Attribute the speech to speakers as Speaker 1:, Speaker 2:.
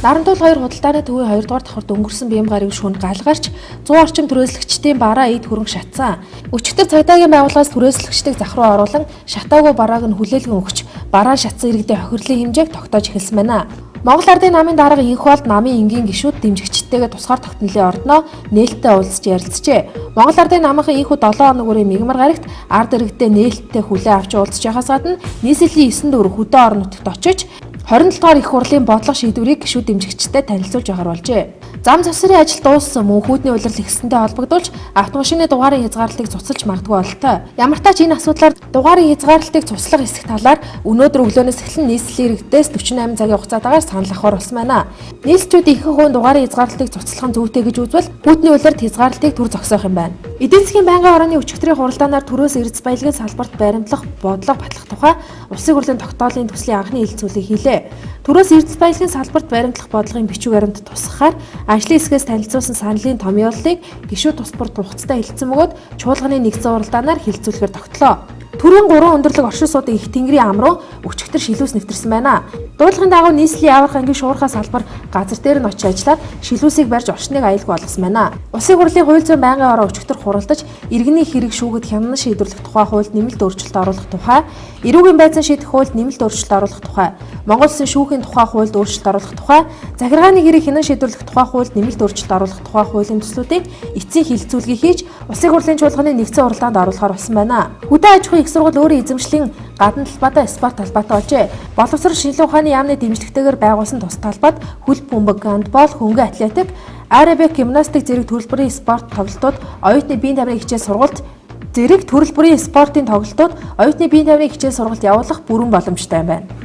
Speaker 1: Нарантуул 2 худалдааны төвийн 2 дугаар давхарт өнгөрсөн бием гарыг шүүнд галгарч 100 орчим түрээслэгчдийн бараа эд хөрөнгө шатсан. Өчигдөр цагдаагийн байгууллагаас түрээслэгчдийг зах руу оруулан шатаагүй барааг нь хүлээлгэн өгч бараа шатсан иргэдэд хохирлын хэмжээг тогтоож эхэлсэн байна. Монгол Ардын намын дарга энх болд намын энгийн гишүүд дэмжигчдтэйгээ тусгаар тогтнолын ордноо нээлттэй уулзч ярилцжээ. Монгол Ардын намынхан энхүү 7 хоног үрийн мигмар гарагт ард иргэдэд нээлттэй хүлээн авч уулзж байхаас гадна нийслэлийн 9 дүр хөдөө орон нутагт очиж 27 дугаар их хурлын бодлого шийдвэрийг гишүүд дэмжигчдэд танилцуулж агаар болжээ. Зам завсрын ажил дууссан мөн хүүдний улирал ихсэнтэй холбогдуулж автомашины дугаарын хязгаарлалтыг цуцлаж магадгүй бололтой. Ямар ч тач энэ асуудлаар дугаарын хязгаарлалтыг цуцлах эсэх талаар өнөөдөр өглөөнөөс эхлэн нийслэлийн иргэдээс 48 цагийн хугацаатаагаар санал авахар болсон байна. Нийслэлчүүд ихэнх хүн дугаарын хязгаарлалтыг цуцлах нь зүйтэй гэж үзвэл хүүдний улиралд хязгаарлалтыг түр зогсоох юм байна. Эдийн засгийн байнгын хорооны өчигдрийн хуралдаанаар төрөөс эрдэс баялагын салбарт баримтлах бодлого батлах тухай Улсын хурлын тогтоолын төслийн анхны хэлэлцүүлгийг хийлээ. Төрөөс эрдэс баялагын салбарт баримтлах бодлогын бичиг баримтад тусгахаар ажлын хэсгээс танилцуулсан саналын томьёоллыг гишүүд тус бүр хугацтай хэлэлцэн бөгөөд чуулганы нэгдсэн уралдаанаар хэлэлцүүлэхээр тогтлоо. Түрүүн 3 өндөрлөг оршин суудаг их тэнгэрийн ам руу өчигдөр шилүүс нэвтэрсэн байна. Дуудлагын дагуу нийслэлийн аварга ангийн шуурхай салбар газар дээр нь очиж ажиллаад шилүүсийг барьж орчныг аюулгүй болгосон байна. Улсын хурлын хууль зүйн байнгын ороо өчигдөр хуралдаж иргэний хэрэг шүүгэд хянан шийдвэрлэх тухай хуульд нэмэлт өөрчлөлт оруулах тухай, эрүүгийн байцаан шийдэх хуульд нэмэлт өөрчлөлт оруулах тухай, Монгол Улсын шүүхийн тухай хуульд өөрчлөлт оруулах тухай, захиргааны хэрэг хянан шийдвэрлэх тухай хуульд нэмэлт өөрчлөлт оруулах тухай хуулийн төслүүдийг эцсийн хэлэлцүүлгийг хийж Улсын хурлын чуулганы нэгдсэн уралдаанд оруулахаар болсон байна. Хөдөө аж ахуйн их сургууль өөрийн эзэмшлийн гадна талбайдаа спорт талбайтай болжээ. Боловсрол шинжилгээ ухааны яамны дэмжлэгтэйгээр байгуулсан тус талбайд хөл бөмбөг, гандбол, хөнгөн атлетик, аэробик, гимнастик зэрэг төрөл бүрийн спорт тоглолтууд, оюутны биеийн тамирын хичээл сургалт зэрэг төрөл бүрийн спортын тоглолтууд, оюутны биеийн тамирын хичээл сургалт явуулах бүрэн боломжтой байна.